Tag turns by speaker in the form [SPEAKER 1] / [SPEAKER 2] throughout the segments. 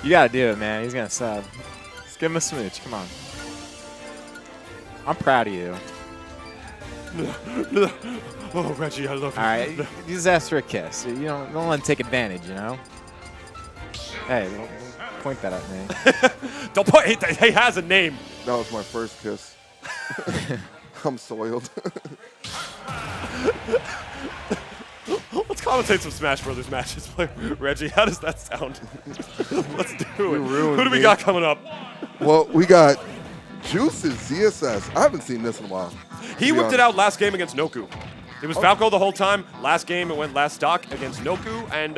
[SPEAKER 1] You gotta do it, man. He's gonna sub. Let's give him a smooch. Come on. I'm proud of you.
[SPEAKER 2] Oh, Reggie, I love you.
[SPEAKER 1] All right, you just ask for a kiss. You don't let him take advantage, you know? Hey, don't point that at me.
[SPEAKER 2] Don't point. He has a name.
[SPEAKER 3] That was my first kiss. I'm soiled.
[SPEAKER 2] Let's commentate some Smash Brothers matches. Reggie, how does that sound? Let's do it. Who do we got coming up?
[SPEAKER 3] Well, we got Juice's ZSS. I haven't seen this in a while.
[SPEAKER 2] He whipped it out last game against Noku. It was Falco the whole time. Last game, it went last stock against Noku. And,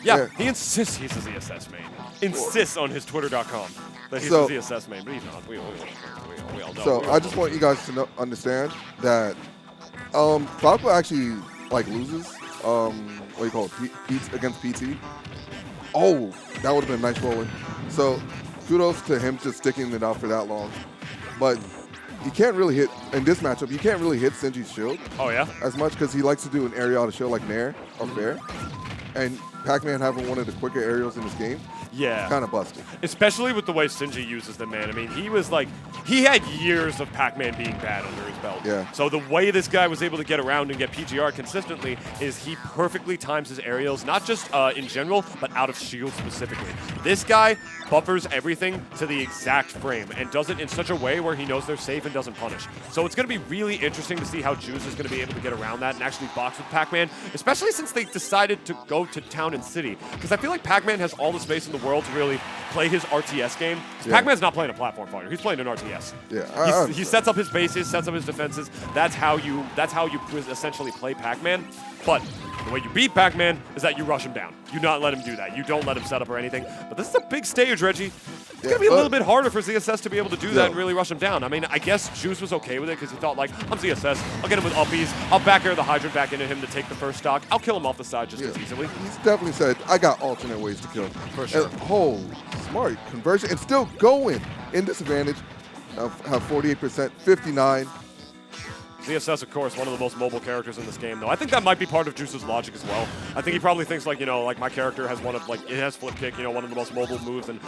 [SPEAKER 2] yeah, he insists he's a ZSS main. Insists on his Twitter.com that he's a ZSS main, but he's not. We all know.
[SPEAKER 3] So I just want you guys to understand that Falco actually loses. What do you call it? Beats against PT. Oh, that would have been nice rolling. So kudos to him just sticking it out for that long. But you can't really hit, in this matchup, you can't really hit Sinji's shield.
[SPEAKER 2] Oh, yeah?
[SPEAKER 3] As much because he likes to do an aerial out of shield like Nair or Fair. And Pac-Man having one of the quicker aerials in this game.
[SPEAKER 2] Yeah.
[SPEAKER 3] Kind of busted.
[SPEAKER 2] Especially with the way Sinji uses them, man. I mean, he had years of Pac-Man being bad under his belt.
[SPEAKER 3] Yeah.
[SPEAKER 2] So the way this guy was able to get around and get PGR consistently is he perfectly times his aerials, not just in general, but out of shield specifically. This guy buffers everything to the exact frame and does it in such a way where he knows they're safe and doesn't punish. So it's going to be really interesting to see how Juice is going to be able to get around that and actually box with Pac-Man, especially since they decided to go to Town and City. Because I feel like Pac-Man has all the space in the world to really play his RTS game. Yeah. Pac-Man's not playing a platform fighter. He's playing an RTS.
[SPEAKER 3] Yeah,
[SPEAKER 2] he sets up his bases, sets up his defenses. That's how you essentially play Pac-Man. But the way you beat Pac-Man is that you rush him down. You not let him do that. You don't let him set up or anything. But this is a big stage, Reggie. It's going to be a little bit harder for ZSS to be able to do that and really rush him down. I mean, I guess Juice was okay with it because he thought, like, I'm ZSS. I'll get him with uppies. I'll back air the Hydrant back into him to take the first stock. I'll kill him off the side just as easily.
[SPEAKER 3] He's definitely said, I got alternate ways to kill him.
[SPEAKER 2] For sure.
[SPEAKER 3] Smart conversion. And still going in disadvantage. Have 48%, 59.
[SPEAKER 2] ZSS, of course, one of the most mobile characters in this game, though. I think that might be part of Juice's logic as well. I think he probably thinks, like, you know, like my character has it has flip kick, you know, one of the most mobile moves and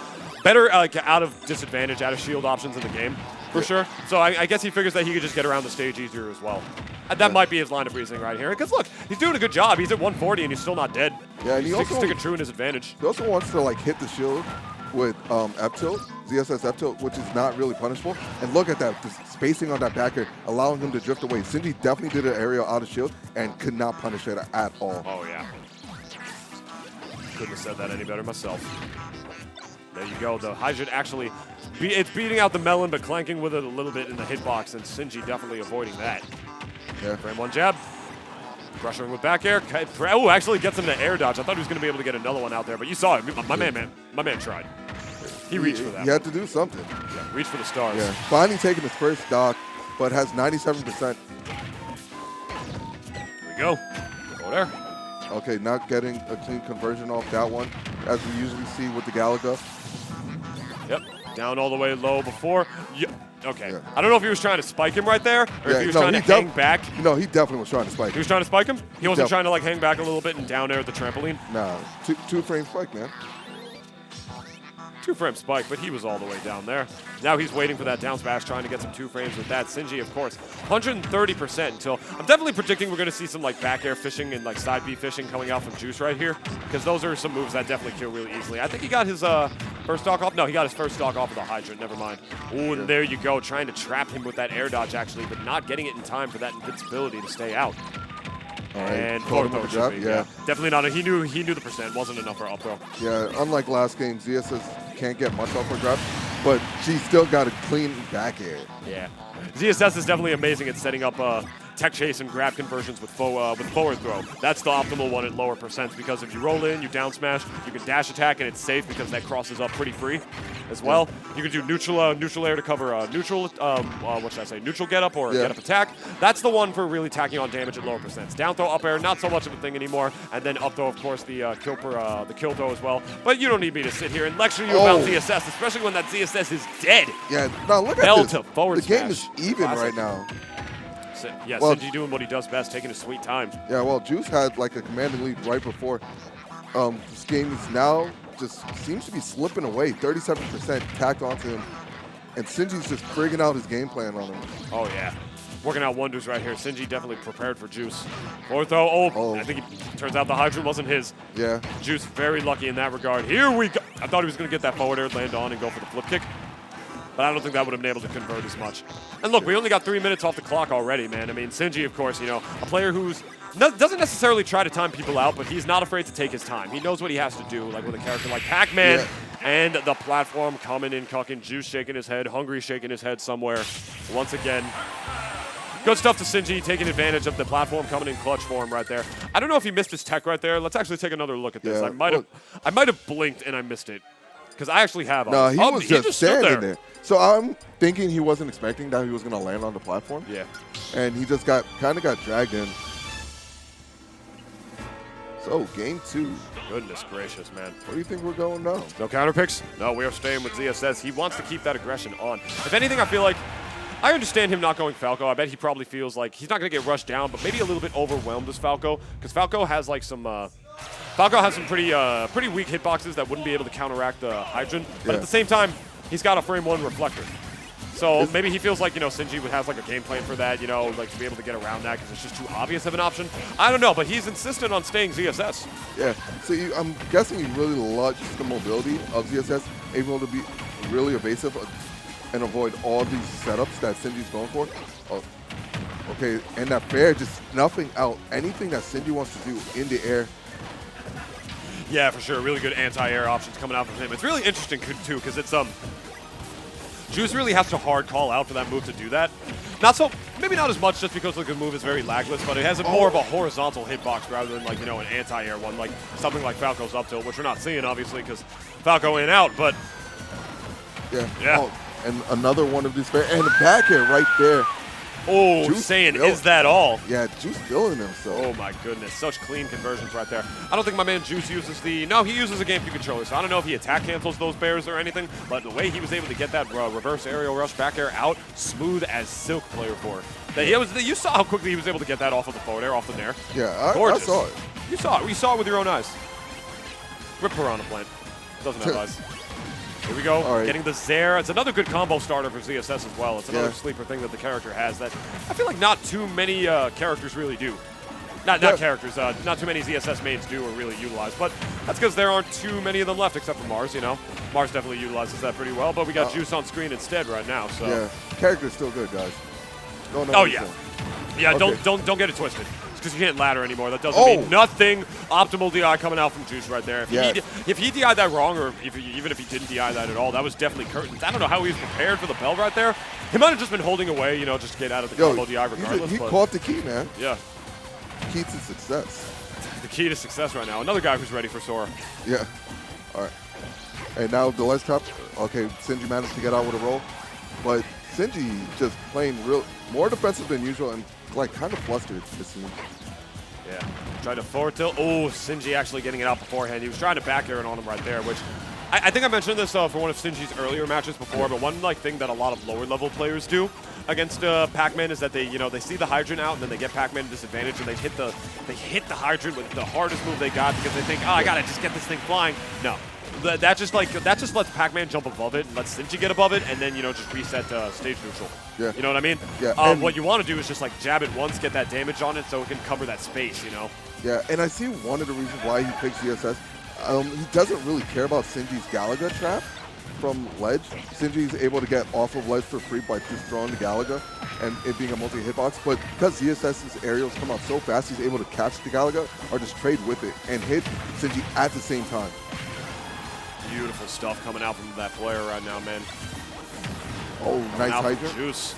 [SPEAKER 2] better, out of disadvantage, out of shield options in the game, for sure. So I guess he figures that he could just get around the stage easier as well. And that might be his line of reasoning right here. Because, look, he's doing a good job. He's at 140 and he's still not dead.
[SPEAKER 3] Yeah, and
[SPEAKER 2] he's sticking true in his advantage.
[SPEAKER 3] He also wants to, like, hit the shield with F-tilt, ZSS F-tilt, which is not really punishable. And look at that, the spacing on that backer, allowing him to drift away. Sinji definitely did an aerial out of shield and could not punish it at all.
[SPEAKER 2] Oh, yeah. Couldn't have said that any better myself. There you go. The Hydrant actually, it's beating out the melon, but clanking with it a little bit in the hitbox, and Sinji definitely avoiding that.
[SPEAKER 3] Yeah.
[SPEAKER 2] Frame one jab. Pressuring with back air. Oh, actually gets him to air dodge. I thought he was going to be able to get another one out there, but you saw it. My man tried. He reached for that.
[SPEAKER 3] He had to do something.
[SPEAKER 2] Yeah, reach for the stars.
[SPEAKER 3] Yeah. Finally taking his first stock, but has 97%.
[SPEAKER 2] Here we go. Go there.
[SPEAKER 3] Okay, not getting a clean conversion off that one, as we usually see with the Galaga.
[SPEAKER 2] Yep. Down all the way low before. Okay. Yeah. I don't know if he was trying to spike him right there, or if he was trying to hang back.
[SPEAKER 3] No, he definitely was trying to spike him.
[SPEAKER 2] He was trying to spike him? He wasn't trying to, like, hang back a little bit and down air at the trampoline?
[SPEAKER 3] No. Two frame spike, man.
[SPEAKER 2] 2-frame spike, but he was all the way down there. Now he's waiting for that down smash, trying to get some 2 frames with that. Sinji, of course, 130% until I'm definitely predicting we're going to see some like back air fishing and like side B fishing coming out from Juice right here, because those are some moves that definitely kill really easily. I think he got his first stock off. No, he got his first stock off of the Hydrant. Never mind. Ooh, and there you go, trying to trap him with that air dodge actually, but not getting it in time for that invincibility to stay out. And forward throw should be, yeah. Definitely not. He knew the percent wasn't enough for up throw.
[SPEAKER 3] Yeah, unlike last game, ZSS can't get much off her grab, but she still got a clean back air.
[SPEAKER 2] Yeah. ZSS is definitely amazing at setting up tech chase and grab conversions with forward throw. That's the optimal one at lower percents, because if you roll in, you down smash, you can dash attack, and it's safe because that crosses up pretty free as well. Yeah. You can do neutral air to cover neutral get up or get up attack. That's the one for really tacking on damage at lower percents. Down throw, up air, not so much of a thing anymore, and then up throw, of course, the kill throw as well. But you don't need me to sit here and lecture you about ZSS, especially when that ZSS is dead.
[SPEAKER 3] Yeah, now look at this.
[SPEAKER 2] Forward
[SPEAKER 3] the game is even right now.
[SPEAKER 2] Yeah, Sinji doing what he does best, taking his sweet time.
[SPEAKER 3] Yeah, well, Juice had like a commanding lead right before. This game is now just seems to be slipping away. 37% tacked onto him. And Sinji's just frigging out his game plan on him.
[SPEAKER 2] Oh, yeah. Working out wonders right here. Sinji definitely prepared for Juice. Forward throw. Oh, I think turns out the Hydra wasn't his.
[SPEAKER 3] Yeah.
[SPEAKER 2] Juice very lucky in that regard. Here we go. I thought he was going to get that forward air, land on, and go for the flip kick. But I don't think that would have been able to convert as much. And look, we only got 3 minutes off the clock already, man. I mean, Sinji, of course, you know, a player who's doesn't necessarily try to time people out, but he's not afraid to take his time. He knows what he has to do, like with a character like Pac-Man. Yeah. And the platform coming in, cucking, Juice shaking his head, Hungry shaking his head somewhere. Once again, good stuff to Sinji, taking advantage of the platform coming in clutch for him right there. I don't know if he missed his tech right there. Let's actually take another look at this.
[SPEAKER 3] Yeah.
[SPEAKER 2] I might have blinked and I missed it. Because I actually have.
[SPEAKER 3] No, he was just standing there. So I'm thinking he wasn't expecting that he was going to land on the platform.
[SPEAKER 2] Yeah.
[SPEAKER 3] And he just kind of got dragged in. So, game 2.
[SPEAKER 2] Goodness gracious, man.
[SPEAKER 3] Where do you think we're going now?
[SPEAKER 2] No counter picks? No, we are staying with ZSS. He wants to keep that aggression on. If anything, I feel like I understand him not going Falco. I bet he probably feels like he's not going to get rushed down, but maybe a little bit overwhelmed as Falco. Because Falco has like some pretty weak hitboxes that wouldn't be able to counteract the Hydrant. But at the same time, he's got a frame 1 reflector. So maybe he feels like, you know, Sinji would have like a game plan for that, you know, like to be able to get around that because it's just too obvious of an option. I don't know, but he's insistent on staying ZSS.
[SPEAKER 3] Yeah, so I'm guessing he really likes the mobility of ZSS, able to be really evasive and avoid all these setups that Sinji's going for. Oh, okay, and that fair just snuffing out anything that Sinji wants to do in the air.
[SPEAKER 2] Yeah, for sure. Really good anti-air options coming out from him. It's really interesting, too, because it's Juice really has to hard call out for that move to do that. Maybe not as much just because the move is very lagless, but it has more of a horizontal hitbox rather than like, you know, an anti-air one, like something like Falco's up tilt, which we're not seeing obviously because Falco in out, but
[SPEAKER 3] yeah.
[SPEAKER 2] Oh,
[SPEAKER 3] and another one of these fair and the back air right there.
[SPEAKER 2] Oh, Juice saying, is that all?
[SPEAKER 3] Yeah, Juice feeling himself.
[SPEAKER 2] Oh my goodness, such clean conversions right there. I don't think my man Juice uses he uses a GameCube controller, so I don't know if he attack cancels those bears or anything, but the way he was able to get that reverse aerial rush back air out, smooth as silk player 4. You saw how quickly he was able to get that off of the forward air, off the nair.
[SPEAKER 3] Yeah, I saw it.
[SPEAKER 2] You saw it. You saw it with your own eyes. Rip Piranha Plant. Doesn't have eyes. Here we go, getting the Zair. It's another good combo starter for ZSS as well. It's another sleeper thing that the character has that I feel like not too many characters really do. Not characters, not too many ZSS mains do or really utilize, but that's because there aren't too many of them left except for Mars, you know. Mars definitely utilizes that pretty well, but we got Juice on screen instead right now, so.
[SPEAKER 3] Yeah, character's still good, guys.
[SPEAKER 2] Oh, yeah. Yeah, okay. Don't get it twisted. Because you can't ladder anymore. That doesn't mean nothing. Optimal DI coming out from Juice right there. If he DI'd that wrong, or even if he didn't DI that at all, that was definitely curtains. I don't know how he was prepared for the bell right there. He might have just been holding away, you know, just to get out of the combo DI regardless.
[SPEAKER 3] He caught the key, man.
[SPEAKER 2] Yeah.
[SPEAKER 3] Key to success.
[SPEAKER 2] The key to success right now. Another guy who's ready for Sora.
[SPEAKER 3] Yeah. All right. And now the ledge trap. Okay, Sinji managed to get out with a roll. But Sinji just playing more defensive than usual and like kind of flustered this seems.
[SPEAKER 2] Yeah, tried to forward tilt. Oh, Sinji actually getting it out beforehand. He was trying to back air it on him right there, which I think I mentioned this for one of Sinji's earlier matches before, but one thing that a lot of lower level players do against Pac-Man is that they see the Hydrant out and then they get Pac-Man at disadvantage and they hit the Hydrant with the hardest move they got because they think, oh, I gotta just get this thing flying. No. That just lets Pac-Man jump above it and lets Sinji get above it and then, you know, just reset stage neutral.
[SPEAKER 3] Yeah.
[SPEAKER 2] You know what I mean?
[SPEAKER 3] Yeah.
[SPEAKER 2] What you want to do is just like jab it once, get that damage on it so it can cover that space, you know?
[SPEAKER 3] Yeah, and I see one of the reasons why he picks ZSS. He doesn't really care about Sinji's Galaga trap from ledge. Sinji's able to get off of ledge for free by just throwing the Galaga and it being a multi-hitbox, but because ZSS's aerials come out so fast, he's able to catch the Galaga or just trade with it and hit Sinji at the same time.
[SPEAKER 2] Beautiful stuff coming out from that player right now, man.
[SPEAKER 3] Oh, nice Hydrant.
[SPEAKER 2] Juice.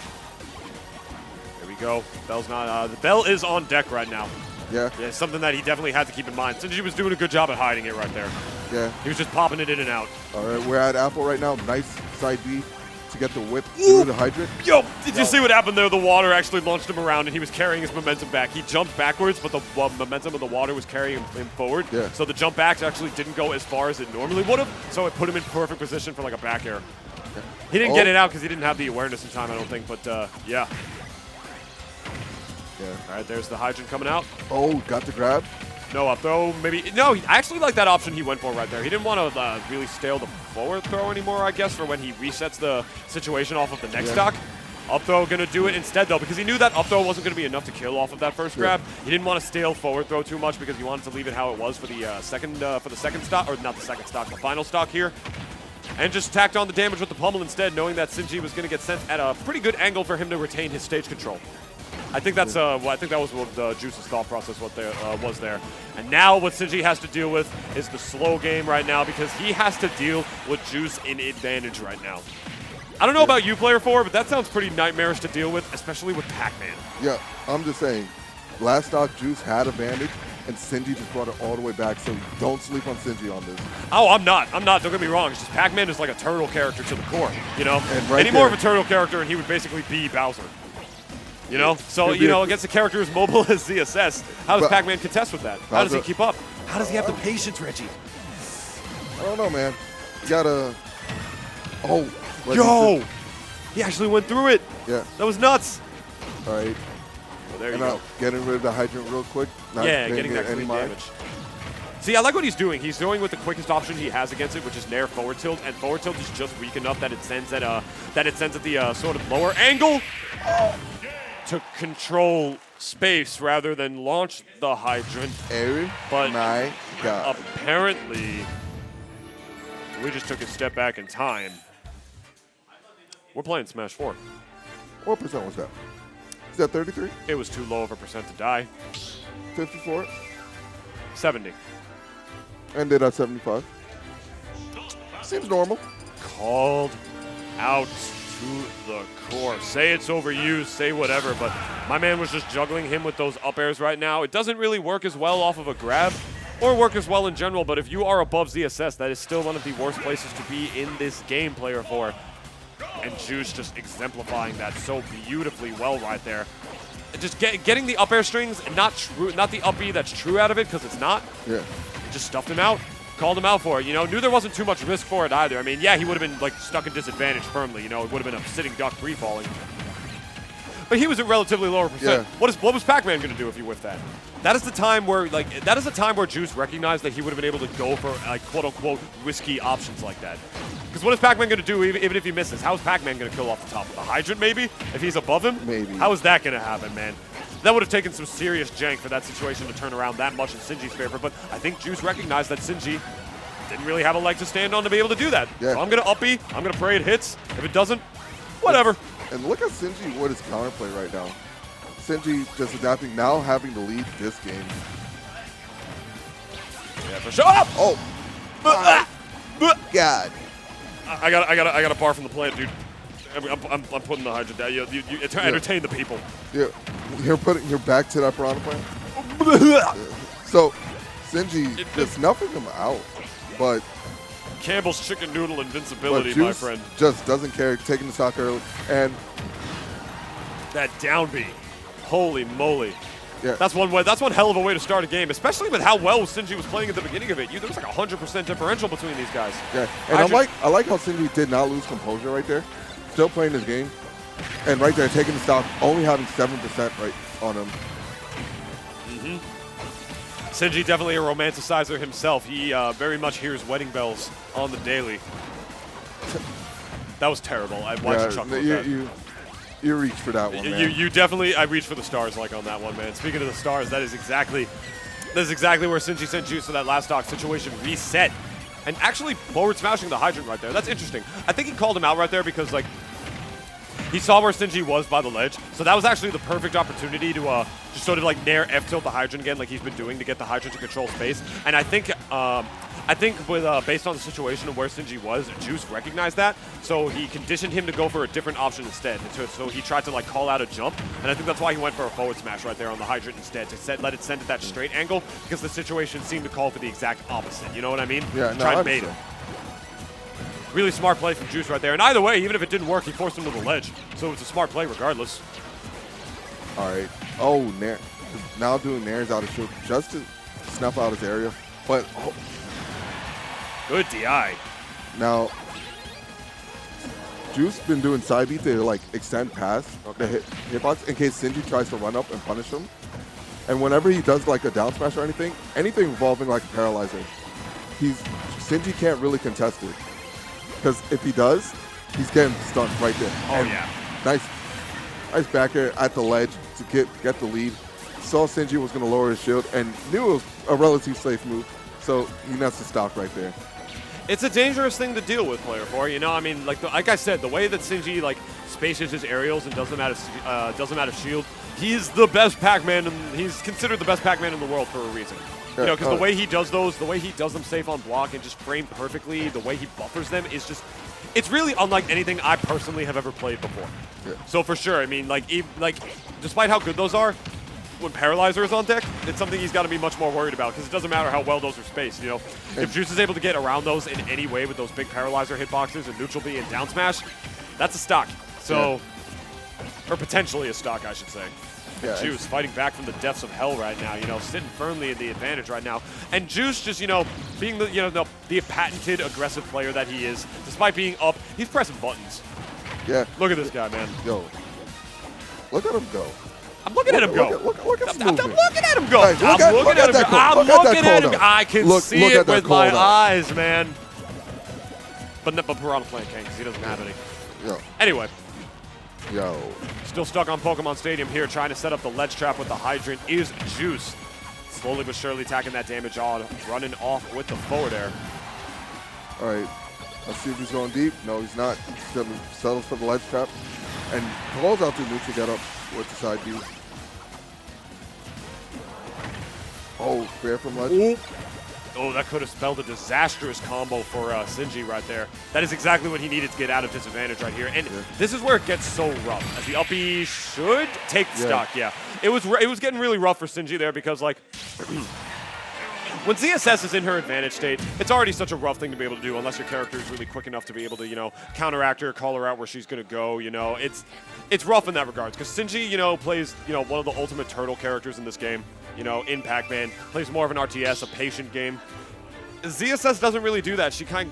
[SPEAKER 2] There we go. Bell's not. The bell is on deck right now.
[SPEAKER 3] Yeah.
[SPEAKER 2] Yeah, something that he definitely had to keep in mind. Sinji was doing a good job at hiding it right there.
[SPEAKER 3] Yeah.
[SPEAKER 2] He was just popping it in and out.
[SPEAKER 3] All right, we're at Apple right now. Nice side B to get the whip through the Hydrant.
[SPEAKER 2] Yo, did you see what happened there? The water actually launched him around, and he was carrying his momentum back. He jumped backwards, but the momentum of the water was carrying him forward.
[SPEAKER 3] Yeah.
[SPEAKER 2] So the jump back actually didn't go as far as it normally would have, so it put him in perfect position for like a back air. Yeah. He didn't get it out because he didn't have the awareness in time, I don't think, but yeah.
[SPEAKER 3] Yeah.
[SPEAKER 2] All right, there's the Hydrant coming out.
[SPEAKER 3] Oh, got the grab.
[SPEAKER 2] No up throw, maybe. No, I actually like that option he went for right there. He didn't want to really stale the forward throw anymore, I guess, for when he resets the situation off of the next stock. Up throw going to do it instead, though, because he knew that up throw wasn't going to be enough to kill off of that first grab. He didn't want to stale forward throw too much because he wanted to leave it how it was for the second stock, or not the second stock, the final stock here. And just tacked on the damage with the pummel instead, knowing that Sinji was going to get sent at a pretty good angle for him to retain his stage control. I think that's I think that was what Juice's thought process was there. And now what Sinji has to deal with is the slow game right now, because he has to deal with Juice in advantage right now. I don't know about you, Player 4, but that sounds pretty nightmarish to deal with, especially with Pac-Man.
[SPEAKER 3] Yeah, I'm just saying, last stock Juice had advantage, and Sinji just brought it all the way back, so don't sleep on Sinji on this.
[SPEAKER 2] Oh, I'm not. Don't get me wrong. It's just Pac-Man is like a turtle character to the core, you know?
[SPEAKER 3] And right
[SPEAKER 2] Any more of a turtle character, and he would basically be Bowser. You know? So, you know, against a character as mobile as ZSS, how does Pac-Man contest with that? How does he keep up? How does he have the patience, Reggie?
[SPEAKER 3] I don't know, man. You gotta... Oh.
[SPEAKER 2] Yo! He actually went through it.
[SPEAKER 3] Yeah.
[SPEAKER 2] That was nuts.
[SPEAKER 3] All right.
[SPEAKER 2] Well, there you go.
[SPEAKER 3] Getting rid of the hydrant real quick.
[SPEAKER 2] Getting that clean damage. See, I like what he's doing. He's going with the quickest option he has against it, which is Nair forward tilt, and forward tilt is just weak enough that it sends at the sort of lower angle to control space rather than launch the hydrant.
[SPEAKER 3] But my God.
[SPEAKER 2] Apparently, we just took a step back in time. We're playing Smash 4.
[SPEAKER 3] What percent was that? Is that 33?
[SPEAKER 2] It was too low of a percent to die.
[SPEAKER 3] 54?
[SPEAKER 2] 70.
[SPEAKER 3] Ended at 75. Seems normal.
[SPEAKER 2] Called out to the core. Say it's overused, say whatever, but my man was just juggling him with those up airs right now. It doesn't really work as well off of a grab or work as well in general, but if you are above ZSS, that is still one of the worst places to be in this game, Player 4. And Juice just exemplifying that so beautifully well right there. Just getting the up air strings, and not the up B that's true out of it, because it's not.
[SPEAKER 3] Yeah.
[SPEAKER 2] Just stuffed him out, called him out for it. You know, knew there wasn't too much risk for it either. I mean, yeah, he would have been like stuck in disadvantage firmly. You know, it would have been a sitting duck free falling. But he was at relatively lower percent.
[SPEAKER 3] Yeah.
[SPEAKER 2] What was Pac-Man going to do if he whiffed that? That is the time where Juice recognized that he would have been able to go for like quote unquote risky options like that. Because what is Pac-Man going to do even if he misses? How is Pac-Man going to kill off the top? With a hydrant maybe? If he's above him?
[SPEAKER 3] Maybe.
[SPEAKER 2] How is that going to happen, man? That would have taken some serious jank for that situation to turn around that much in Sinji's favor. But I think Juice recognized that Sinji didn't really have a leg to stand on to be able to do that.
[SPEAKER 3] Yeah.
[SPEAKER 2] So I'm going to up B. I'm going to pray it hits. If it doesn't, whatever.
[SPEAKER 3] And look at Sinji with his counterplay right now. Sinji just adapting, now having to lead this game.
[SPEAKER 2] Yeah, for sure. Oh!
[SPEAKER 3] God.
[SPEAKER 2] I got a bar from the plant, dude. I'm putting the hydrant down. You entertain the people.
[SPEAKER 3] Yeah, you're back to that piranha plant. So, Sinji just snuffing him out, but
[SPEAKER 2] Campbell's chicken noodle invincibility,
[SPEAKER 3] Juice
[SPEAKER 2] my friend.
[SPEAKER 3] Just doesn't care, taking the stock early, and
[SPEAKER 2] that down B, holy moly.
[SPEAKER 3] Yeah.
[SPEAKER 2] That's one hell of a way to start a game, especially with how well Sinji was playing at the beginning of it. There was like a 100% differential between these guys.
[SPEAKER 3] Yeah, and I like how Sinji did not lose composure right there. Still playing his game, and right there taking the stock, only having 7% right on him.
[SPEAKER 2] Sinji definitely a romanticizer himself. He very much hears wedding bells on the daily. That was terrible. Why'd you chuckle with that?
[SPEAKER 3] You reached for that one, man.
[SPEAKER 2] You definitely, I reached for the stars like on that one, man. Speaking of the stars, that is exactly where Sinji sent Juice to that last stock situation reset. And actually forward smashing the hydrant right there. That's interesting. I think he called him out right there because, like, he saw where Sinji was by the ledge. So that was actually the perfect opportunity to just sort of, like, nair F-tilt the hydrant again like he's been doing to get the hydrant to control space. And I think with based on the situation of where Sinji was, Juice recognized that. So he conditioned him to go for a different option instead. So he tried to, like, call out a jump. And I think that's why he went for a forward smash right there on the hydrant instead, to let it send at that straight angle, because the situation seemed to call for the exact opposite. You know what I mean?
[SPEAKER 3] Yeah, no,
[SPEAKER 2] try and bait him. Really smart play from Juice right there. And either way, even if it didn't work, he forced him to the ledge. So it's a smart play regardless.
[SPEAKER 3] All right. Oh, Nair. Now doing Nairs out of shield just to snuff out his area. But, oh.
[SPEAKER 2] Good DI.
[SPEAKER 3] Now, Juice been doing side beat to, like, extend past the hitbox in case Sinji tries to run up and punish him. And whenever he does like a down smash or anything involving like a paralyzer, Sinji can't really contest it. Because if he does, he's getting stunned right there.
[SPEAKER 2] Oh,
[SPEAKER 3] and
[SPEAKER 2] yeah.
[SPEAKER 3] Nice back air at the ledge to get the lead. Saw Sinji was going to lower his shield and knew it was a relatively safe move. So he nets the stock right there.
[SPEAKER 2] It's a dangerous thing to deal with, Player 4. You know, I mean, like I said, the way that Sinji like spaces his aerials and does them out of shield, he's the best Pac-Man, and he's considered the best Pac-Man in the world for a reason. You know, because the way he does those, the way he does them safe on block and just frame perfectly, the way he buffers them is just, it's really unlike anything I personally have ever played before.
[SPEAKER 3] Yeah.
[SPEAKER 2] So for sure, I mean, like despite how good those are, when Paralyzer is on deck, it's something he's got to be much more worried about because it doesn't matter how well those are spaced, you know. If Juice is able to get around those in any way with those big Paralyzer hitboxes and neutral B and down smash, that's a stock. So, or potentially a stock, I should say.
[SPEAKER 3] Yeah,
[SPEAKER 2] Juice fighting back from the depths of hell right now, you know, sitting firmly in the advantage right now. And Juice just, you know, being the, you know, the patented aggressive player that he is, despite being up, he's pressing buttons.
[SPEAKER 3] Yeah.
[SPEAKER 2] Look at this guy, man.
[SPEAKER 3] Yo. Look at him go.
[SPEAKER 2] I'm looking at him go.
[SPEAKER 3] Look at
[SPEAKER 2] I'm looking at him go.
[SPEAKER 3] Guys,
[SPEAKER 2] I'm looking at him go. I'm looking at him. I can see it with my eyes, man. But Piranha playing King because he doesn't have any.
[SPEAKER 3] Yo.
[SPEAKER 2] Anyway.
[SPEAKER 3] Yo.
[SPEAKER 2] Still stuck on Pokemon Stadium here, trying to set up the ledge trap with the Hydrant is Juice. Slowly but surely tacking that damage on, running off with the forward air.
[SPEAKER 3] All right. Let's see if he's going deep. No, he's not. He settles for the ledge trap. And calls out to neutral get up with the side B. Oh, fair from ledge.
[SPEAKER 2] Ooh. Oh, that could have spelled a disastrous combo for Sinji right there. That is exactly what he needed to get out of disadvantage right here. And this is where it gets so rough. As the up B should take the stock, It was getting really rough for Sinji there because, like, when ZSS is in her advantage state, it's already such a rough thing to be able to do unless your character is really quick enough to be able to, you know, counteract her, call her out where she's going to go, you know. It's rough in that regards because Sinji, you know, plays, you know, one of the ultimate turtle characters in this game. You know, in Pac-Man, plays more of an RTS, a patient game. ZSS doesn't really do that. She kind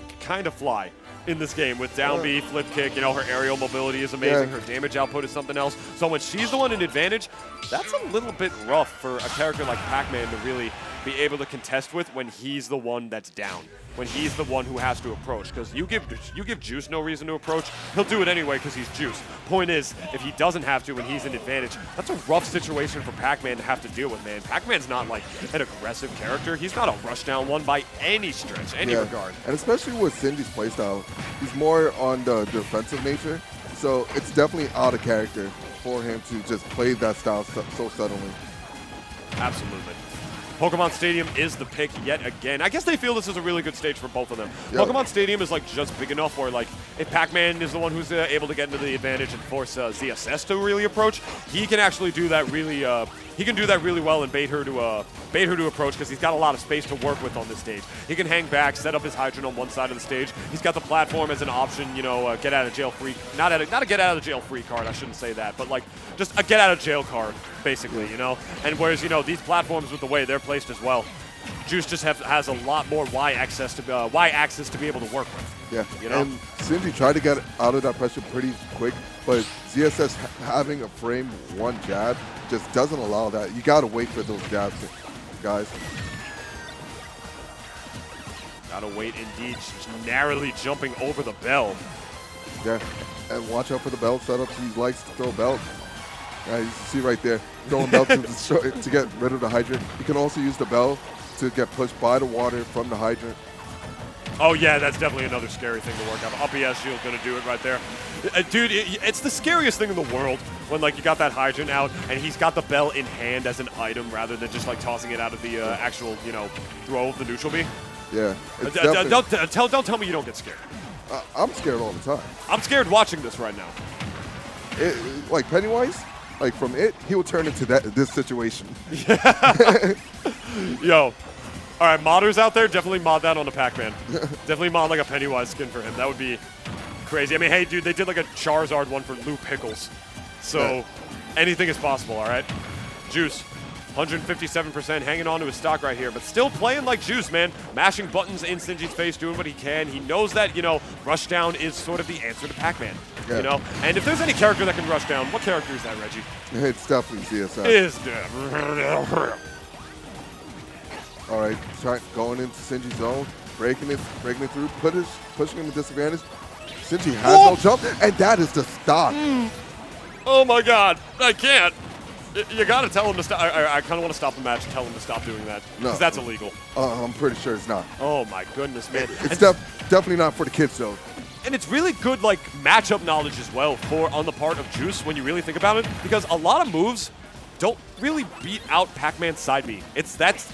[SPEAKER 2] of fly in this game with down B, flip kick. You know, her aerial mobility is amazing. Her damage output is something else. So when she's the one in advantage, that's a little bit rough for a character like Pac-Man to really be able to contest with when he's the one that's down, when he's the one who has to approach. Because you give Juice no reason to approach, he'll do it anyway because he's Juice. Point is, if he doesn't have to when he's in advantage, that's a rough situation for Pac-Man to have to deal with, man. Pac-Man's not like an aggressive character. He's not a rushdown one by any stretch, any regard.
[SPEAKER 3] And especially with Sinji's playstyle, he's more on the defensive nature. So it's definitely out of character for him to just play that style so suddenly.
[SPEAKER 2] Absolutely. Pokemon Stadium is the pick yet again. I guess they feel this is a really good stage for both of them. Pokemon Stadium is like just big enough where, like, if Pac-Man is the one who's able to get into the advantage and force ZSS to really approach, he can actually do that really. He can do that really well and bait her to approach because he's got a lot of space to work with on this stage. He can hang back, set up his Hydrant on one side of the stage. He's got the platform as an option, you know, get out of jail free. Not a get out of jail free card. I shouldn't say that, but like just a get out of jail card, basically, you know. And whereas, you know, these platforms with the way they're placed as well, Juice just has a lot more Y axis to be able to work with.
[SPEAKER 3] Yeah,
[SPEAKER 2] you know?
[SPEAKER 3] And Sinji tried to get out of that pressure pretty quick, but ZSS having a frame one jab just doesn't allow that. You got to wait for those jabs, guys.
[SPEAKER 2] Gotta wait indeed. Just narrowly jumping over the bell.
[SPEAKER 3] Yeah, and watch out for the bell setups. He likes to throw belt. You see right there, throwing belt to get rid of the Hydrant. You can also use the bell to get pushed by the water from the Hydrant.
[SPEAKER 2] Oh, yeah, that's definitely another scary thing to work out. Up ES shield's going to do it right there. Dude, it's the scariest thing in the world when, like, you got that Hydrant out and he's got the bell in hand as an item rather than just, like, tossing it out of the actual, you know, throw of the neutral B.
[SPEAKER 3] Yeah.
[SPEAKER 2] Don't tell me you don't get scared.
[SPEAKER 3] I'm scared all the time.
[SPEAKER 2] I'm scared watching this right now.
[SPEAKER 3] Like Pennywise, like from it, he will turn into this situation.
[SPEAKER 2] Yo. All right, modders out there, definitely mod that on a Pac-Man. Definitely mod like a Pennywise skin for him. That would be crazy. I mean, hey, dude, they did like a Charizard one for Lou Pickles. So anything is possible, all right? Juice 157%, hanging on to his stock right here, but still playing like juice, man. Mashing buttons in Sinji's face, doing what he can. He knows that, you know, rush down is sort of the answer to Pac-Man, you know? And if there's any character that can rush down, what character is that, Reggie?
[SPEAKER 3] It's definitely CSI.
[SPEAKER 2] Is
[SPEAKER 3] All right, going into Sinji's zone, breaking it through, pushing him to disadvantage. Sinji has no jump, and that is the stop.
[SPEAKER 2] Oh my God, I can't. You gotta tell him to stop. I kind of want to stop the match and tell him to stop doing that, because that's illegal.
[SPEAKER 3] I'm pretty sure it's not.
[SPEAKER 2] Oh my goodness, man.
[SPEAKER 3] It's definitely not for the kids, though.
[SPEAKER 2] And it's really good, like, matchup knowledge as well on the part of Juice when you really think about it, because a lot of moves don't really beat out Pac-Man's side B. I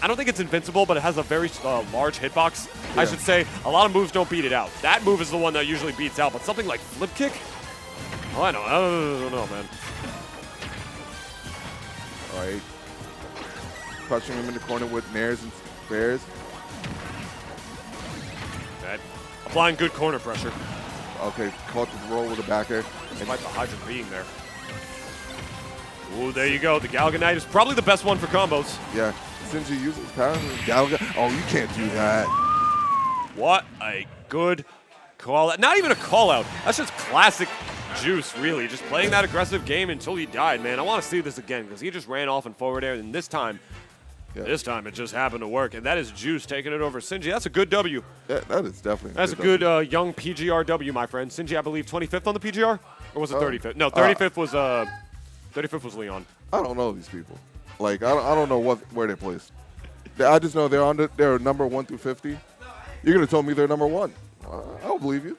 [SPEAKER 2] don't think it's invincible, but it has a very large hitbox, I should say. A lot of moves don't beat it out. That move is the one that usually beats out, but something like flip kick? Oh, I don't know, man.
[SPEAKER 3] All right. Crushing him in the corner with nairs and bears.
[SPEAKER 2] That. Applying good corner pressure.
[SPEAKER 3] Okay, caught the roll with a back air.
[SPEAKER 2] Despite the hydrant being there. Ooh, there you go. The Galganite is probably the best one for combos.
[SPEAKER 3] Yeah. Sinji uses power. Oh, you can't do that.
[SPEAKER 2] What a good call out. Not even a call out. That's just classic Juice, really. Just playing that aggressive game until he died, man. I want to see this again because he just ran off in forward air, and this time it just happened to work. And that is Juice taking it over Sinji. That's a good W.
[SPEAKER 3] Yeah, that is definitely
[SPEAKER 2] That's a good young PGR W, my friend. Sinji, I believe, 25th on the PGR? Or was it 35th? No, 35th was 35th was Leon.
[SPEAKER 3] I don't know these people. Like, I don't know where they placed. I just know they're number 1 through 50. You're going to tell me they're number 1. I don't believe you.